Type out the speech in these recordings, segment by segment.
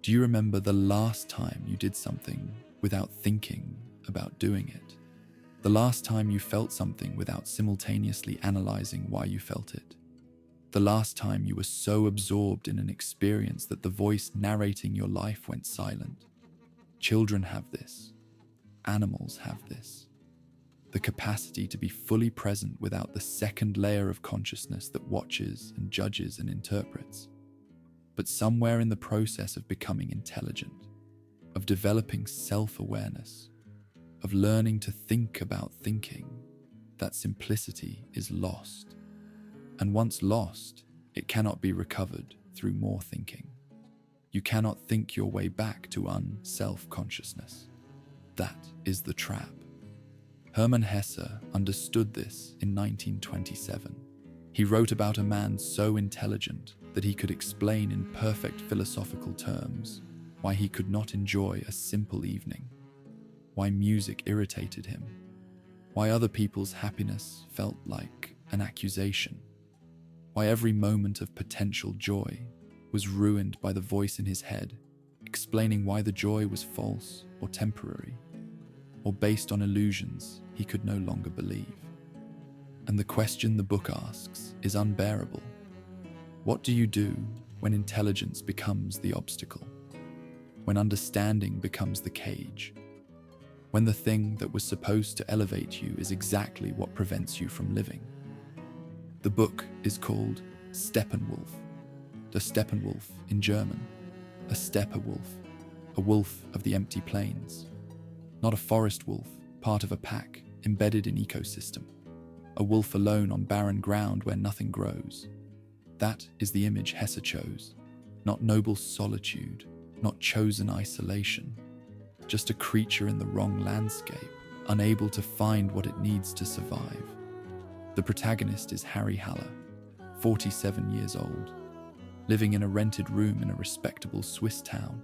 Do you remember the last time you did something without thinking about doing it? The last time you felt something without simultaneously analyzing why you felt it? The last time you were so absorbed in an experience that the voice narrating your life went silent? Children have this. Animals have this. The capacity to be fully present without the second layer of consciousness that watches and judges and interprets. But somewhere in the process of becoming intelligent, of developing self-awareness, of learning to think about thinking, that simplicity is lost. And once lost, it cannot be recovered through more thinking. You cannot think your way back to unself-consciousness. That is the trap. Hermann Hesse understood this in 1927. He wrote about a man so intelligent that he could explain in perfect philosophical terms why he could not enjoy a simple evening, why music irritated him, why other people's happiness felt like an accusation, why every moment of potential joy was ruined by the voice in his head, explaining why the joy was false or temporary, or based on illusions he could no longer believe. And the question the book asks is unbearable. What do you do when intelligence becomes the obstacle? When understanding becomes the cage? When the thing that was supposed to elevate you is exactly what prevents you from living? The book is called Steppenwolf. The Steppenwolf in German, a steppe wolf, a wolf of the empty plains. Not a forest wolf, part of a pack, embedded in ecosystem. A wolf alone on barren ground where nothing grows. That is the image Hesse chose. Not noble solitude, not chosen isolation. Just a creature in the wrong landscape, unable to find what it needs to survive. The protagonist is Harry Haller, 47 years old, living in a rented room in a respectable Swiss town.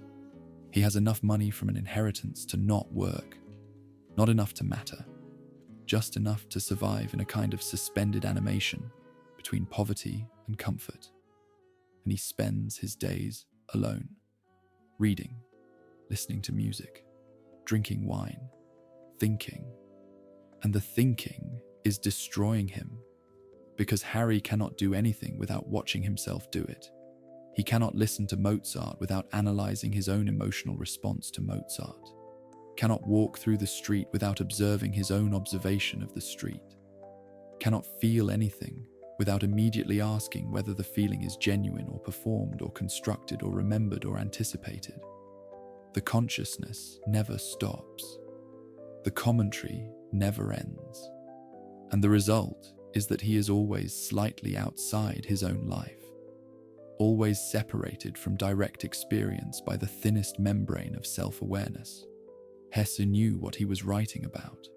He has enough money from an inheritance to not work, not enough to matter, just enough to survive in a kind of suspended animation between poverty and comfort. And he spends his days alone, reading, listening to music, drinking wine, thinking. And the thinking is destroying him, because Harry cannot do anything without watching himself do it. He cannot listen to Mozart without analyzing his own emotional response to Mozart, cannot walk through the street without observing his own observation of the street, cannot feel anything without immediately asking whether the feeling is genuine or performed or constructed or remembered or anticipated. The consciousness never stops. The commentary never ends. And the result is that he is always slightly outside his own life, always separated from direct experience by the thinnest membrane of self-awareness. Hesse knew what he was writing about.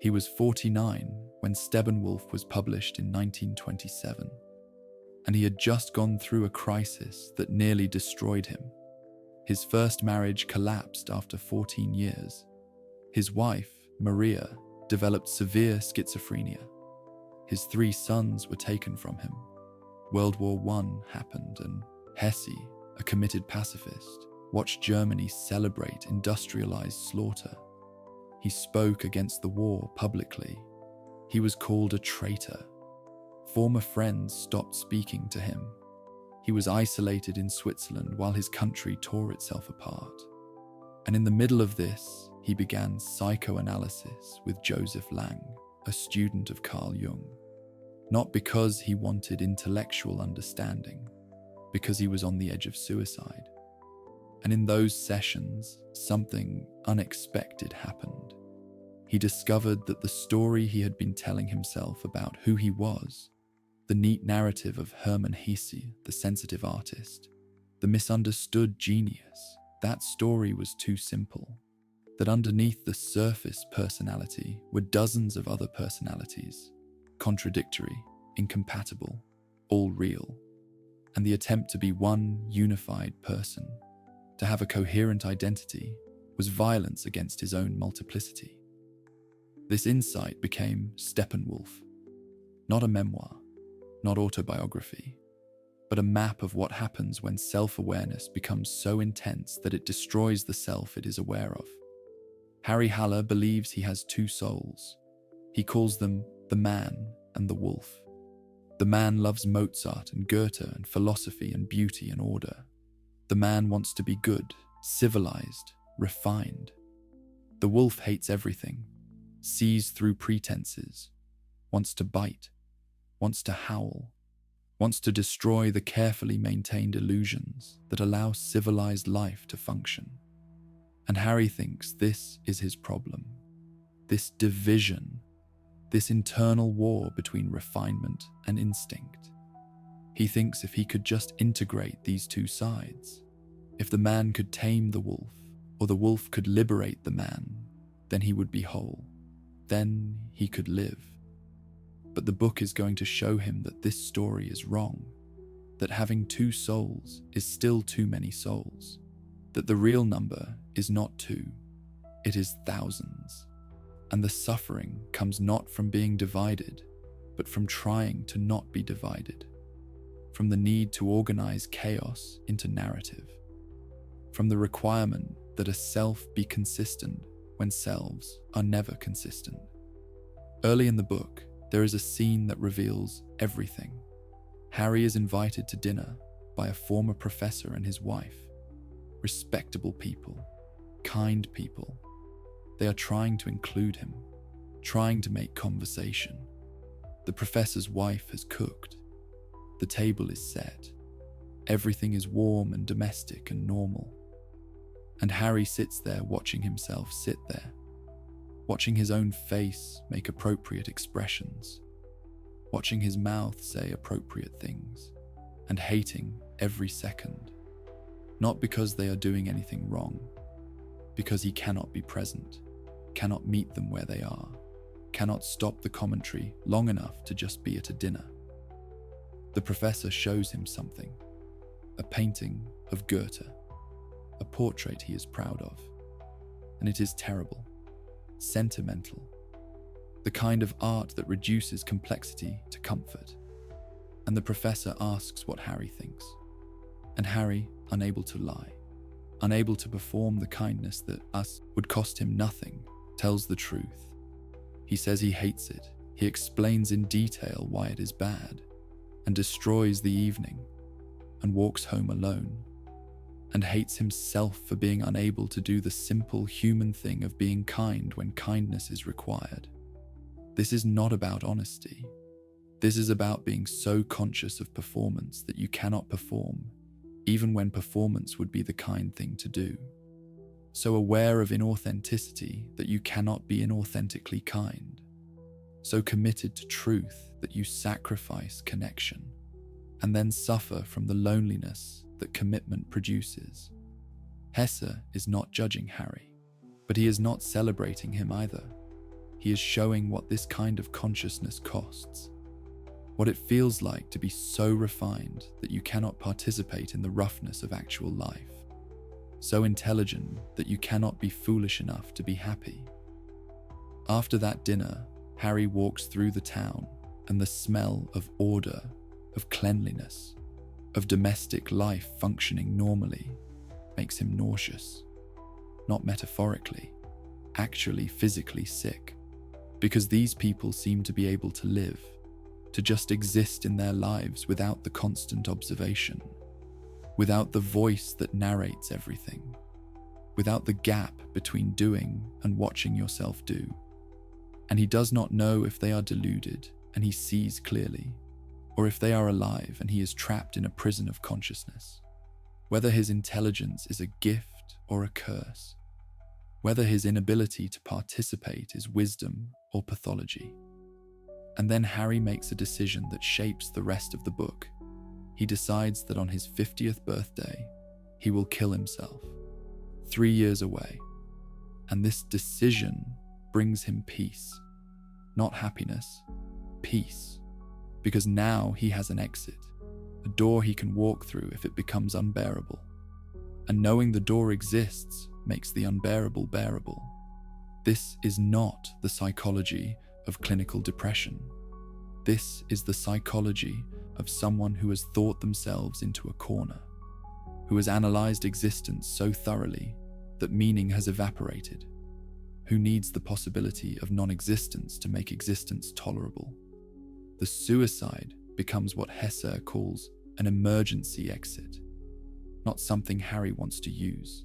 He was 49 when Steppenwolf was published in 1927, and he had just gone through a crisis that nearly destroyed him. His first marriage collapsed after 14 years. His wife, Maria, developed severe schizophrenia. His 3 sons were taken from him. World War I happened, and Hesse, a committed pacifist, watched Germany celebrate industrialized slaughter. He spoke against the war publicly. He was called a traitor. Former friends stopped speaking to him. He was isolated in Switzerland while his country tore itself apart. And in the middle of this, he began psychoanalysis with Joseph Lang, a student of Carl Jung. Not because he wanted intellectual understanding, because he was on the edge of suicide. And in those sessions, something unexpected happened. He discovered that the story he had been telling himself about who he was, the neat narrative of Hermann Hesse, the sensitive artist, the misunderstood genius, that story was too simple. That underneath the surface personality were dozens of other personalities, contradictory, incompatible, all real. And the attempt to be one unified person, to have a coherent identity, was violence against his own multiplicity. This insight became Steppenwolf, not a memoir, not autobiography, but a map of what happens when self-awareness becomes so intense that it destroys the self it is aware of. Harry Haller believes he has two souls. He calls them the man and the wolf. The man loves Mozart and Goethe and philosophy and beauty and order. The man wants to be good, civilized, refined. The wolf hates everything, sees through pretenses, wants to bite, wants to howl, wants to destroy the carefully maintained illusions that allow civilized life to function. And Harry thinks this is his problem, this division, this internal war between refinement and instinct. He thinks if he could just integrate these two sides, if the man could tame the wolf, or the wolf could liberate the man, then he would be whole. Then he could live. But the book is going to show him that this story is wrong, that having two souls is still too many souls, that the real number is not two, it is thousands. And the suffering comes not from being divided, but from trying to not be divided, from the need to organize chaos into narrative, from the requirement that a self be consistent when selves are never consistent. Early in the book, there is a scene that reveals everything. Harry is invited to dinner by a former professor and his wife. Respectable people, kind people. They are trying to include him, trying to make conversation. The professor's wife has cooked. The table is set. Everything is warm and domestic and normal. And Harry sits there watching himself sit there, watching his own face make appropriate expressions, watching his mouth say appropriate things, and hating every second. Not because they are doing anything wrong, because he cannot be present, cannot meet them where they are, cannot stop the commentary long enough to just be at a dinner. The professor shows him something, a painting of Goethe, a portrait he is proud of, and it is terrible, sentimental, the kind of art that reduces complexity to comfort. And the professor asks what Harry thinks, and Harry, unable to lie, unable to perform the kindness that would cost him nothing, tells the truth. He says he hates it. He explains in detail why it is bad, and destroys the evening, and walks home alone, and hates himself for being unable to do the simple human thing of being kind when kindness is required. This is not about honesty. This is about being so conscious of performance that you cannot perform, even when performance would be the kind thing to do. So aware of inauthenticity that you cannot be inauthentically kind. So committed to truth that you sacrifice connection, and then suffer from the loneliness that commitment produces. Hesse is not judging Harry, but he is not celebrating him either. He is showing what this kind of consciousness costs, what it feels like to be so refined that you cannot participate in the roughness of actual life, so intelligent that you cannot be foolish enough to be happy. After that dinner, Harry walks through the town, and the smell of order, of cleanliness, of domestic life functioning normally makes him nauseous. Not metaphorically, actually physically sick, because these people seem to be able to live, to just exist in their lives without the constant observation, without the voice that narrates everything, without the gap between doing and watching yourself do. And he does not know if they are deluded and he sees clearly, or if they are alive and he is trapped in a prison of consciousness, whether his intelligence is a gift or a curse, whether his inability to participate is wisdom or pathology. And then Harry makes a decision that shapes the rest of the book. He decides that on his 50th birthday, he will kill himself, 3 years away. And this decision brings him peace, not happiness, peace. Because now he has an exit, a door he can walk through if it becomes unbearable. And knowing the door exists makes the unbearable bearable. This is not the psychology of clinical depression. This is the psychology of someone who has thought themselves into a corner, who has analyzed existence so thoroughly that meaning has evaporated, who needs the possibility of non-existence to make existence tolerable. The suicide becomes what Hesse calls an emergency exit, not something Harry wants to use,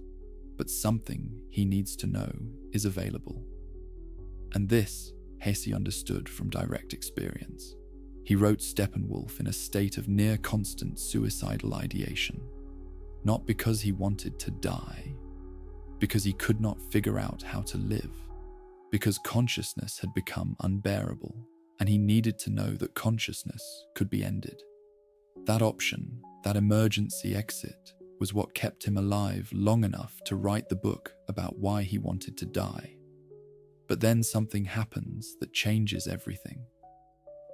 but something he needs to know is available. And this Hesse understood from direct experience. He wrote Steppenwolf in a state of near-constant suicidal ideation, not because he wanted to die, because he could not figure out how to live, because consciousness had become unbearable, and he needed to know that consciousness could be ended. That option, that emergency exit, was what kept him alive long enough to write the book about why he wanted to die. But then something happens that changes everything.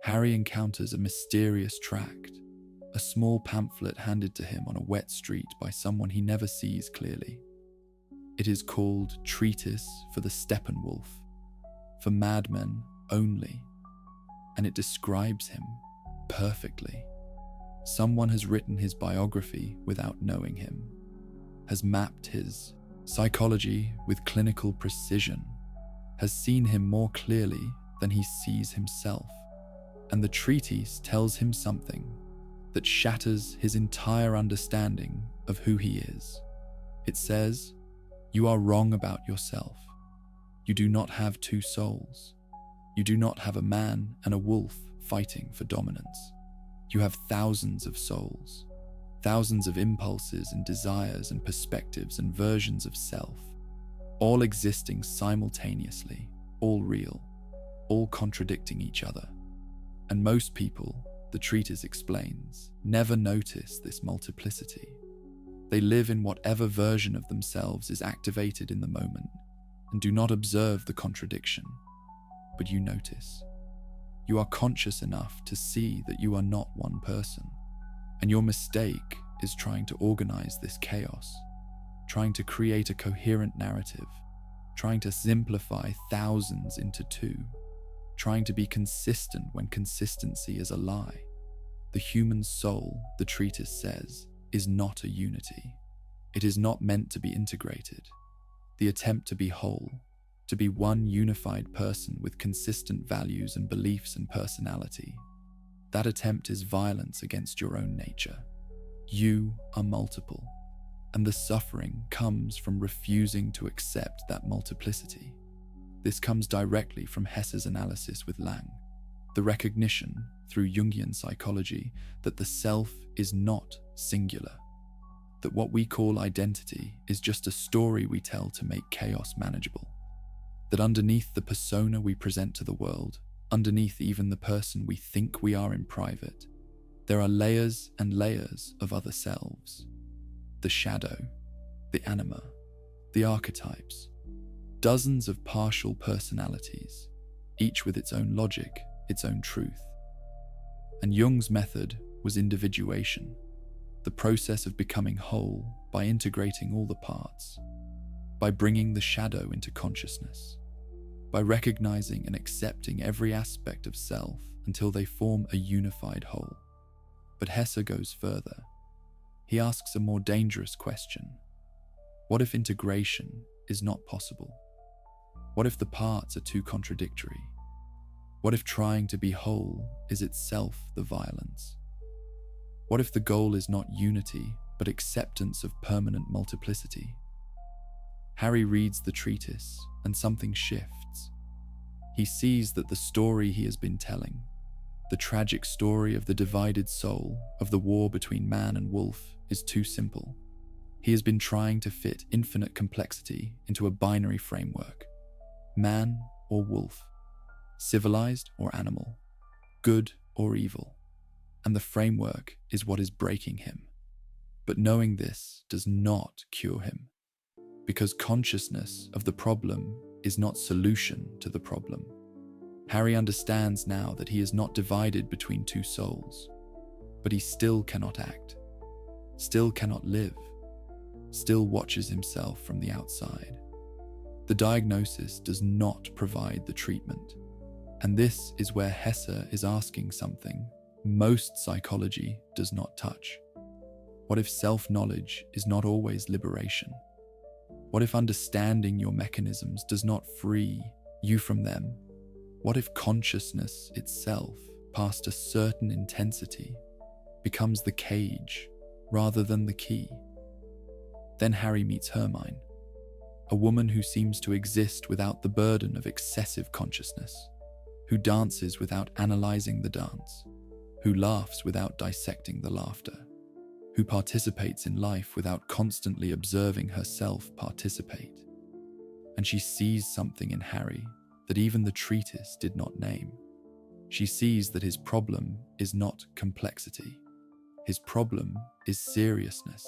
Harry encounters a mysterious tract, a small pamphlet handed to him on a wet street by someone he never sees clearly. It is called Treatise for the Steppenwolf, for madmen only, and it describes him perfectly. Someone has written his biography without knowing him, has mapped his psychology with clinical precision, has seen him more clearly than he sees himself, and the treatise tells him something that shatters his entire understanding of who he is. It says, "You are wrong about yourself. You do not have two souls. You do not have a man and a wolf fighting for dominance. You have thousands of souls, thousands of impulses and desires and perspectives and versions of self, all existing simultaneously, all real, all contradicting each other. And most people, the treatise explains, never notice this multiplicity. They live in whatever version of themselves is activated in the moment and do not observe the contradiction. But you notice. You are conscious enough to see that you are not one person, and your mistake is trying to organize this chaos, trying to create a coherent narrative, trying to simplify thousands into two, trying to be consistent when consistency is a lie. The human soul, the treatise says, is not a unity. It is not meant to be integrated. The attempt to be whole, to be one unified person with consistent values and beliefs and personality, that attempt is violence against your own nature. You are multiple, and the suffering comes from refusing to accept that multiplicity. This comes directly from Hesse's analysis with Lang, the recognition, through Jungian psychology, that the self is not singular, that what we call identity is just a story we tell to make chaos manageable, that underneath the persona we present to the world, underneath even the person we think we are in private, there are layers and layers of other selves. The shadow, the anima, the archetypes, dozens of partial personalities, each with its own logic, its own truth. And Jung's method was individuation, the process of becoming whole by integrating all the parts, by bringing the shadow into consciousness, by recognizing and accepting every aspect of self until they form a unified whole. But Hesse goes further. He asks a more dangerous question. What if integration is not possible? What if the parts are too contradictory? What if trying to be whole is itself the violence? What if the goal is not unity, but acceptance of permanent multiplicity? Harry reads the treatise, and something shifts. He sees that the story he has been telling, the tragic story of the divided soul, of the war between man and wolf, is too simple. He has been trying to fit infinite complexity into a binary framework. Man or wolf, civilized or animal, good or evil. And the framework is what is breaking him. But knowing this does not cure him, because consciousness of the problem is not solution to the problem. Harry understands now that he is not divided between two souls, but he still cannot act, still cannot live, still watches himself from the outside. The diagnosis does not provide the treatment, And this is where Hesse is asking something most psychology does not touch. What if self-knowledge is not always liberation? What if understanding your mechanisms does not free you from them? What if consciousness itself, past a certain intensity, becomes the cage rather than the key? Then Harry meets Hermine, a woman who seems to exist without the burden of excessive consciousness, who dances without analyzing the dance, who laughs without dissecting the laughter, who participates in life without constantly observing herself participate. And she sees something in Harry that even the treatise did not name. She sees that his problem is not complexity. His problem is seriousness.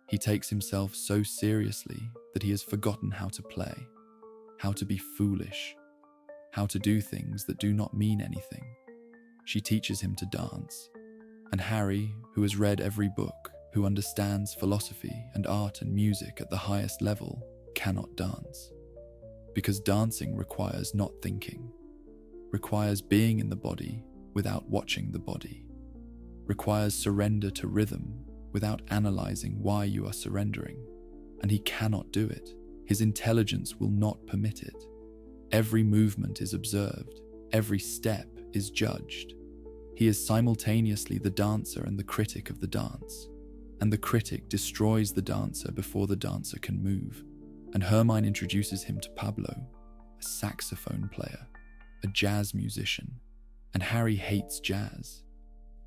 He takes himself so seriously that he has forgotten how to play, how to be foolish, how to do things that do not mean anything. She teaches him to dance, and Harry, who has read every book, who understands philosophy and art and music at the highest level, cannot dance. Because dancing requires not thinking, requires being in the body without watching the body, requires surrender to rhythm without analyzing why you are surrendering. And he cannot do it. His intelligence will not permit it. Every movement is observed, every step is judged. He is simultaneously the dancer and the critic of the dance, and the critic destroys the dancer before the dancer can move. And Hermine introduces him to Pablo, a saxophone player, a jazz musician, and Harry hates jazz.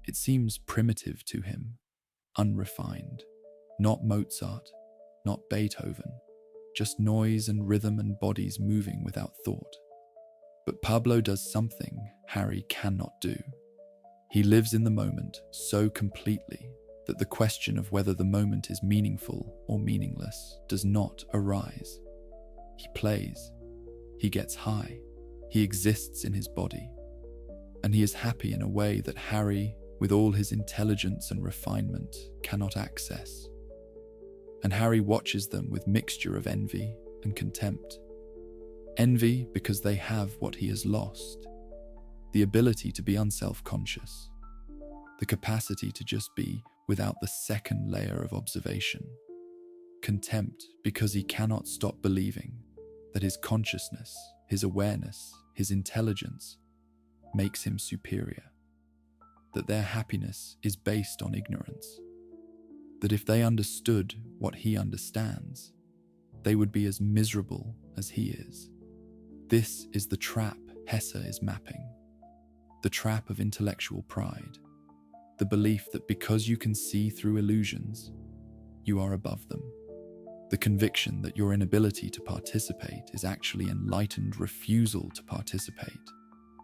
It seems primitive to him, unrefined, not Mozart, not Beethoven, just noise and rhythm and bodies moving without thought. But Pablo does something Harry cannot do. He lives in the moment so completely that the question of whether the moment is meaningful or meaningless does not arise. He plays, he gets high, he exists in his body, and he is happy in a way that Harry, with all his intelligence and refinement, cannot access. And Harry watches them with mixture of envy and contempt. Envy because they have what he has lost, the ability to be unself-conscious, the capacity to just be without the second layer of observation. Contempt because he cannot stop believing that his consciousness, his awareness, his intelligence makes him superior, that their happiness is based on ignorance, that if they understood what he understands, they would be as miserable as he is. This is the trap Hesse is mapping, the trap of intellectual pride, the belief that because you can see through illusions, you are above them, the conviction that your inability to participate is actually enlightened refusal to participate,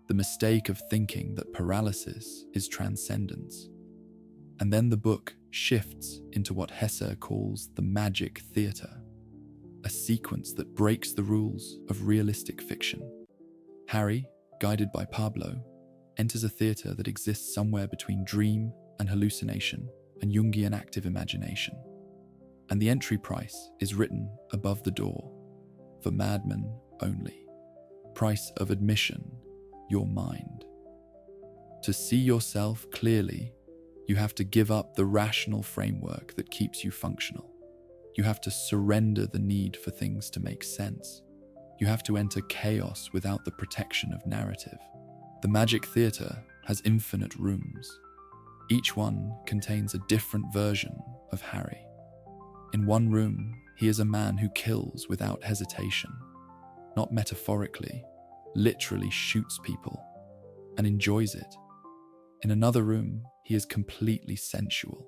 the mistake of thinking that paralysis is transcendence. And then the book shifts into what Hesse calls the magic theatre, a sequence that breaks the rules of realistic fiction. Harry, guided by Pablo, enters a theatre that exists somewhere between dream and hallucination and Jungian active imagination. And the entry price is written above the door, for madmen only. Price of admission, your mind. To see yourself clearly, you have to give up the rational framework that keeps you functional. You have to surrender the need for things to make sense. You have to enter chaos without the protection of narrative. The magic theatre has infinite rooms. Each one contains a different version of Harry. In one room, he is a man who kills without hesitation, not metaphorically, literally shoots people, and enjoys it. In another room, he is completely sensual,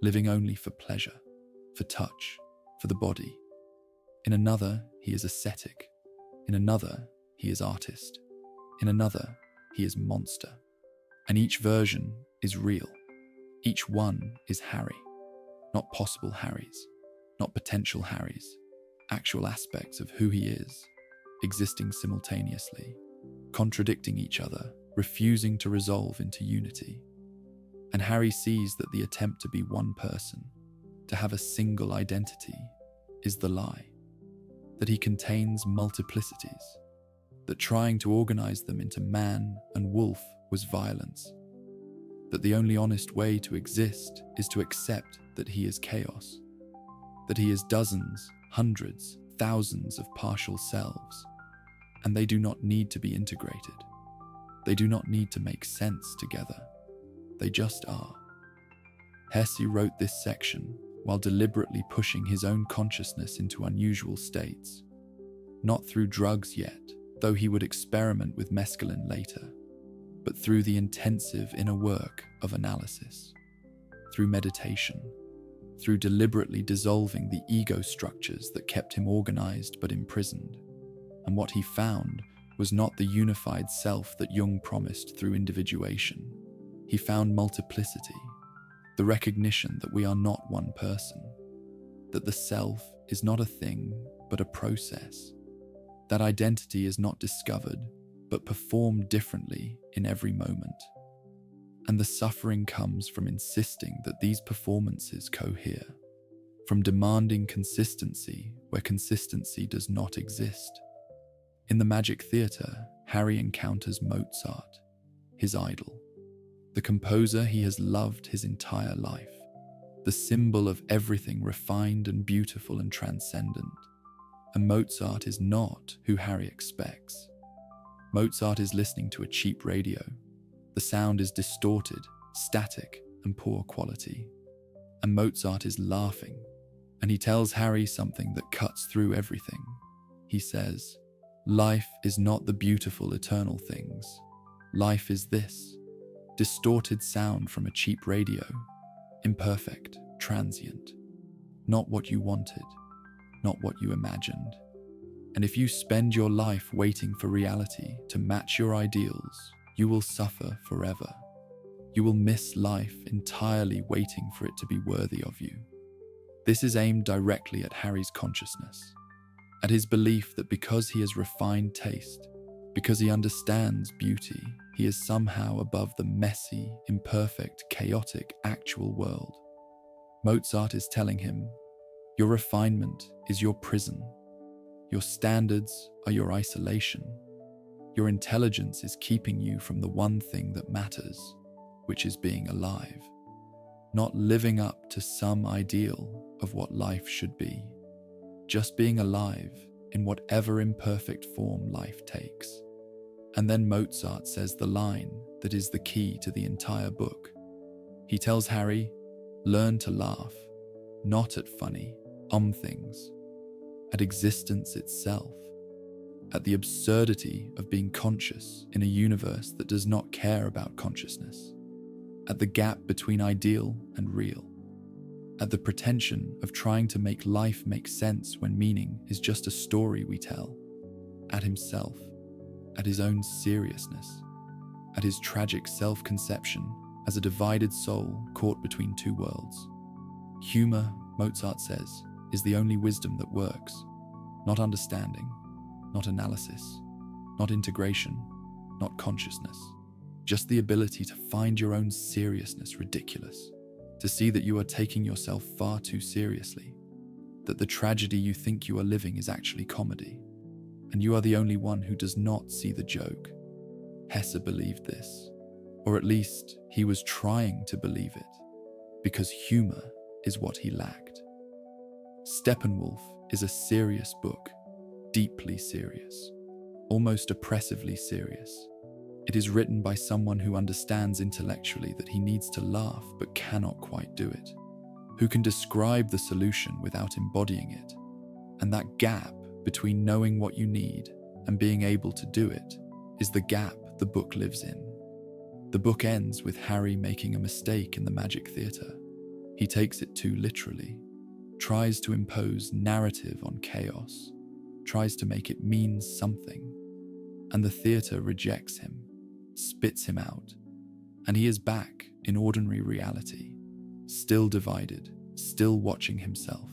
living only for pleasure, for touch, for the body. In another, he is ascetic. In another, he is artist. In another, he is monster. And each version is real. Each one is Harry. Not possible Harrys, not potential Harrys, actual aspects of who he is, existing simultaneously, contradicting each other, refusing to resolve into unity. And Harry sees that the attempt to be one person, to have a single identity, is the lie, that he contains multiplicities, that trying to organize them into man and wolf was violence, that the only honest way to exist is to accept that he is chaos, that he is dozens, hundreds, thousands of partial selves, and they do not need to be integrated. They do not need to make sense together. They just are. Hesse wrote this section while deliberately pushing his own consciousness into unusual states, not through drugs yet, though he would experiment with mescaline later, but through the intensive inner work of analysis, through meditation, through deliberately dissolving the ego structures that kept him organized but imprisoned. And what he found was not the unified self that Jung promised through individuation. He found multiplicity, the recognition that we are not one person, that the self is not a thing but a process, that identity is not discovered but performed differently in every moment. And the suffering comes from insisting that these performances cohere, from demanding consistency where consistency does not exist. In the Magic Theatre, Harry encounters Mozart, his idol, the composer he has loved his entire life, the symbol of everything refined and beautiful and transcendent. And Mozart is not who Harry expects. Mozart is listening to a cheap radio. The sound is distorted, static, and poor quality. And Mozart is laughing, and he tells Harry something that cuts through everything. He says, "Life is not the beautiful eternal things. Life is this, distorted sound from a cheap radio, imperfect, transient, not what you wanted, not what you imagined. And if you spend your life waiting for reality to match your ideals, you will suffer forever. You will miss life entirely waiting for it to be worthy of you." This is aimed directly at Harry's consciousness, at his belief that because he has refined taste, because he understands beauty, he is somehow above the messy, imperfect, chaotic, actual world. Mozart is telling him, your refinement is your prison. Your standards are your isolation. Your intelligence is keeping you from the one thing that matters, which is being alive, not living up to some ideal of what life should be, just being alive in whatever imperfect form life takes. And then Mozart says the line that is the key to the entire book. He tells Harry, learn to laugh, not at funny, things, at existence itself, at the absurdity of being conscious in a universe that does not care about consciousness, at the gap between ideal and real, at the pretension of trying to make life make sense when meaning is just a story we tell, at himself, at his own seriousness, at his tragic self-conception as a divided soul caught between two worlds. Humor, Mozart says, is the only wisdom that works, not understanding, not analysis, not integration, not consciousness, just the ability to find your own seriousness ridiculous, to see that you are taking yourself far too seriously, that the tragedy you think you are living is actually comedy, and you are the only one who does not see the joke. Hesse believed this, or at least he was trying to believe it, because humor is what he lacked. Steppenwolf is a serious book, deeply serious, almost oppressively serious. It is written by someone who understands intellectually that he needs to laugh but cannot quite do it, who can describe the solution without embodying it, and that gap between knowing what you need and being able to do it is the gap the book lives in. The book ends with Harry making a mistake in the Magic Theatre. He takes it too literally, tries to impose narrative on chaos, tries to make it mean something, and the theatre rejects him, spits him out, and he is back in ordinary reality, still divided, still watching himself,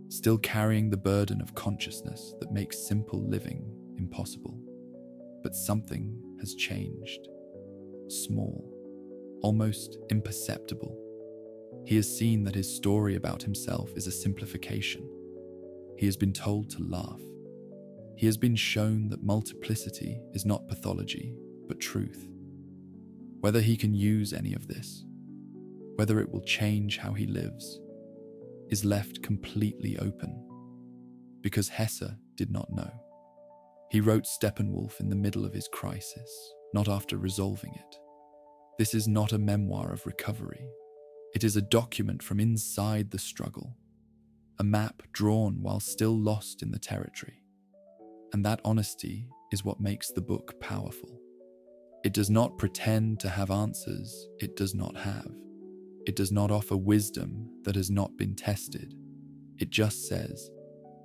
still carrying the burden of consciousness that makes simple living impossible. But something has changed. Small, almost imperceptible. He has seen that his story about himself is a simplification. He has been told to laugh. He has been shown that multiplicity is not pathology, but truth. Whether he can use any of this, whether it will change how he lives, is left completely open, because Hesse did not know. He wrote Steppenwolf in the middle of his crisis, not after resolving it. This is not a memoir of recovery. It is a document from inside the struggle, a map drawn while still lost in the territory. And that honesty is what makes the book powerful. It does not pretend to have answers it does not have. It does not offer wisdom that has not been tested. It just says,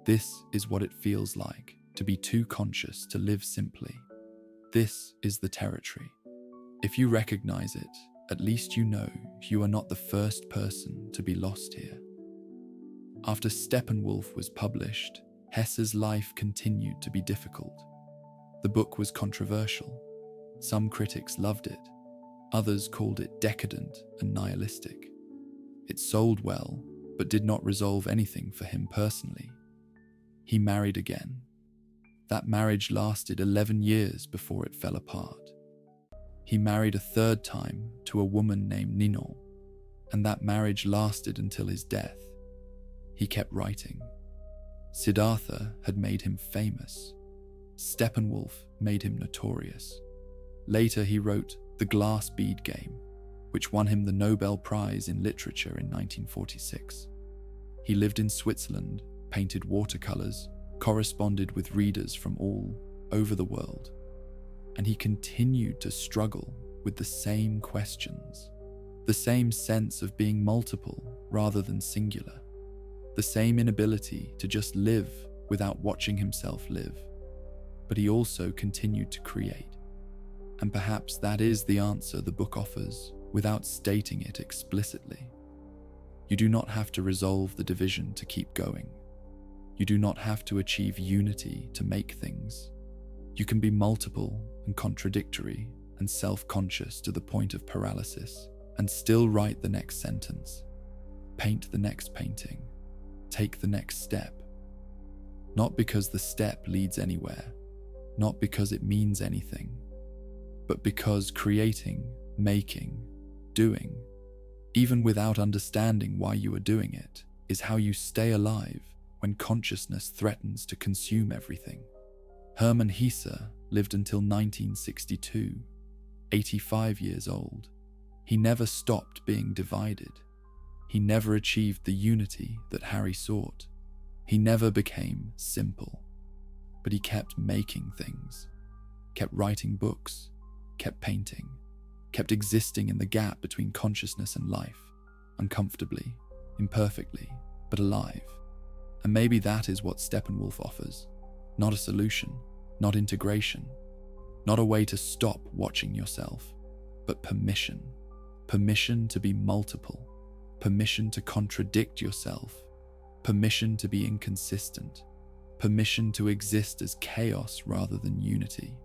this is what it feels like to be too conscious to live simply. This is the territory. If you recognize it, at least you know you are not the first person to be lost here. After Steppenwolf was published, Hesse's life continued to be difficult. The book was controversial. Some critics loved it. Others called it decadent and nihilistic. It sold well, but did not resolve anything for him personally. He married again. That marriage lasted 11 years before it fell apart. He married a third time to a woman named Ninon, and that marriage lasted until his death. He kept writing. Siddhartha had made him famous. Steppenwolf made him notorious. Later he wrote The Glass Bead Game, which won him the Nobel Prize in Literature in 1946. He lived in Switzerland, painted watercolors, corresponded with readers from all over the world, and he continued to struggle with the same questions, the same sense of being multiple rather than singular, the same inability to just live without watching himself live. But he also continued to create. And perhaps that is the answer the book offers without stating it explicitly. You do not have to resolve the division to keep going. You do not have to achieve unity to make things. You can be multiple and contradictory and self-conscious to the point of paralysis and still write the next sentence, paint the next painting, take the next step. Not because the step leads anywhere, not because it means anything, but because creating, making, doing, even without understanding why you are doing it, is how you stay alive when consciousness threatens to consume everything. Hermann Hesse lived until 1962, 85 years old. He never stopped being divided. He never achieved the unity that Harry sought. He never became simple, but he kept making things, kept writing books, kept painting, kept existing in the gap between consciousness and life, uncomfortably, imperfectly, but alive. And maybe that is what Steppenwolf offers. Not a solution, not integration, not a way to stop watching yourself, but permission. Permission to be multiple, permission to contradict yourself, permission to be inconsistent, permission to exist as chaos rather than unity,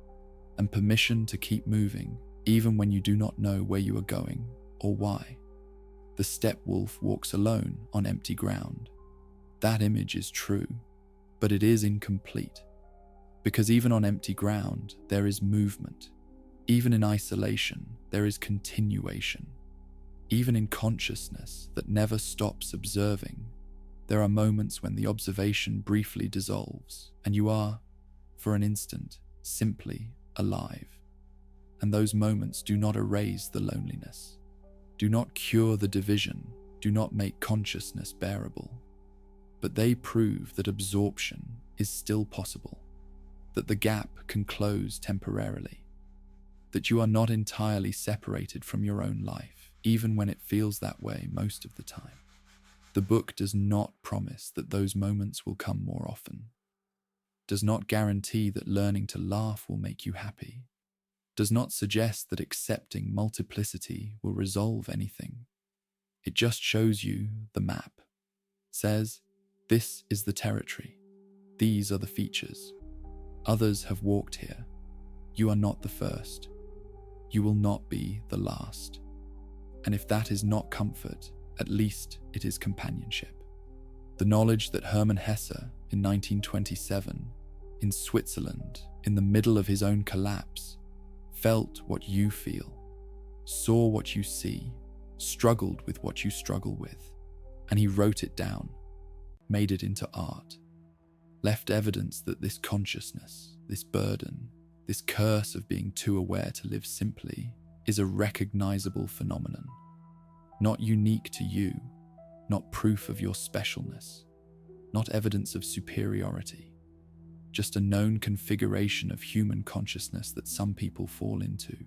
and permission to keep moving even when you do not know where you are going or why. The Steppenwolf walks alone on empty ground. That image is true, but it is incomplete, because even on empty ground there is movement. Even in isolation there is continuation. Even in consciousness that never stops observing, there are moments when the observation briefly dissolves and you are, for an instant, simply alive. And those moments do not erase the loneliness, do not cure the division, do not make consciousness bearable, but they prove that absorption is still possible, that the gap can close temporarily, that you are not entirely separated from your own life, even when it feels that way most of the time. The book does not promise that those moments will come more often, does not guarantee that learning to laugh will make you happy, does not suggest that accepting multiplicity will resolve anything. It just shows you the map, says, this is the territory, these are the features. Others have walked here. You are not the first. You will not be the last. And if that is not comfort, at least it is companionship. The knowledge that Hermann Hesse in 1927 in Switzerland, in the middle of his own collapse, felt what you feel, saw what you see, struggled with what you struggle with, and he wrote it down, made it into art, left evidence that this consciousness, this burden, this curse of being too aware to live simply is a recognizable phenomenon, not unique to you, not proof of your specialness, not evidence of superiority, just a known configuration of human consciousness that some people fall into.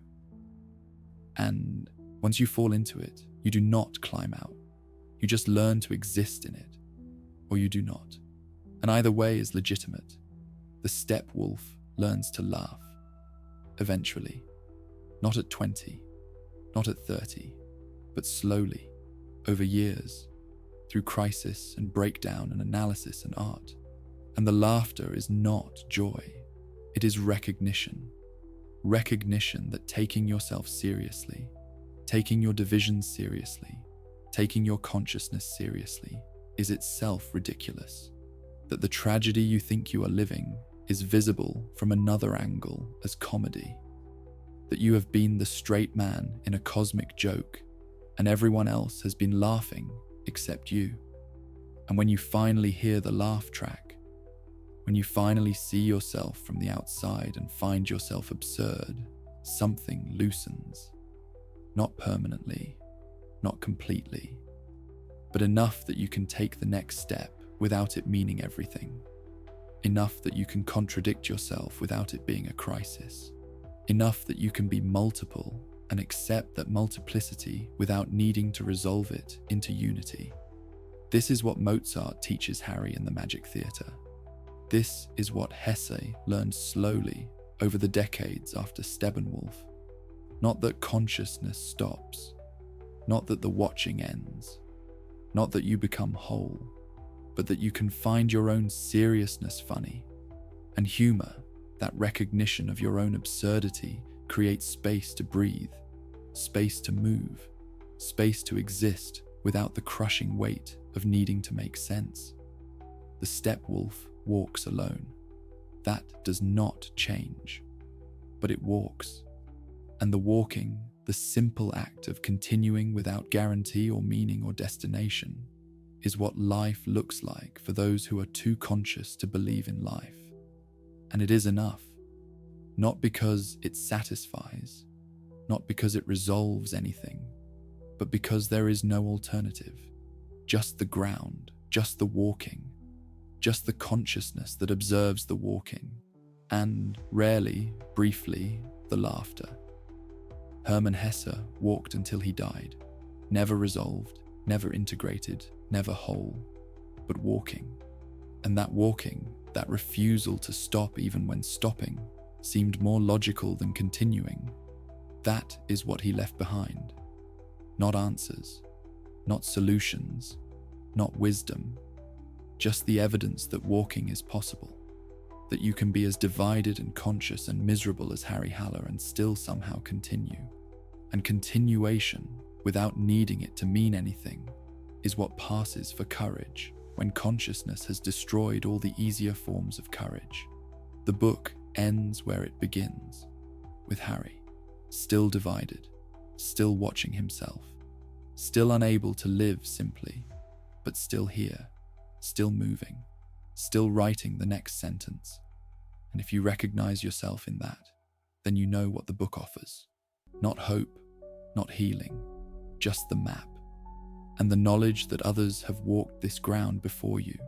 And once you fall into it, you do not climb out. You just learn to exist in it, or you do not. And either way is legitimate. The Steppenwolf learns to laugh. Eventually. Not at 20, not at 30, but slowly, over years, through crisis and breakdown and analysis and art. And the laughter is not joy. It is recognition. Recognition that taking yourself seriously, taking your divisions seriously, taking your consciousness seriously, is itself ridiculous. That the tragedy you think you are living is visible from another angle as comedy. That you have been the straight man in a cosmic joke, and everyone else has been laughing except you. And when you finally hear the laugh track, when you finally see yourself from the outside and find yourself absurd, something loosens. Not permanently, not completely, but enough that you can take the next step without it meaning everything. Enough that you can contradict yourself without it being a crisis. Enough that you can be multiple and accept that multiplicity without needing to resolve it into unity. This is what Mozart teaches Harry in the Magic Theatre. This is what Hesse learned slowly over the decades after Steppenwolf. Not that consciousness stops, not that the watching ends, not that you become whole, but that you can find your own seriousness funny, and humor, that recognition of your own absurdity, creates space to breathe, space to move, space to exist without the crushing weight of needing to make sense. The Steppenwolf walks alone. That does not change, but it walks. And the walking, the simple act of continuing without guarantee or meaning or destination, is what life looks like for those who are too conscious to believe in life. And it is enough, not because it satisfies, not because it resolves anything, but because there is no alternative, just the ground, just the walking, just the consciousness that observes the walking, and rarely, briefly, the laughter. Hermann Hesse walked until he died, never resolved, never integrated, never whole, but walking. And that walking, that refusal to stop even when stopping, seemed more logical than continuing. That is what he left behind. Not answers, not solutions, not wisdom, just the evidence that walking is possible, that you can be as divided and conscious and miserable as Harry Haller and still somehow continue. And continuation, without needing it to mean anything, is what passes for courage when consciousness has destroyed all the easier forms of courage. The book ends where it begins, with Harry, still divided, still watching himself, still unable to live simply, but still here, still moving, still writing the next sentence. And if you recognize yourself in that, then you know what the book offers. Not hope, not healing, just the map, and the knowledge that others have walked this ground before you,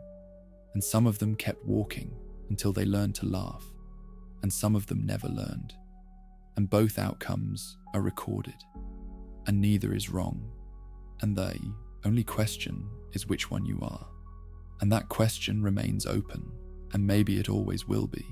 and some of them kept walking until they learned to laugh, and some of them never learned, and both outcomes are recorded, and neither is wrong, and the only question is which one you are, and that question remains open, and maybe it always will be.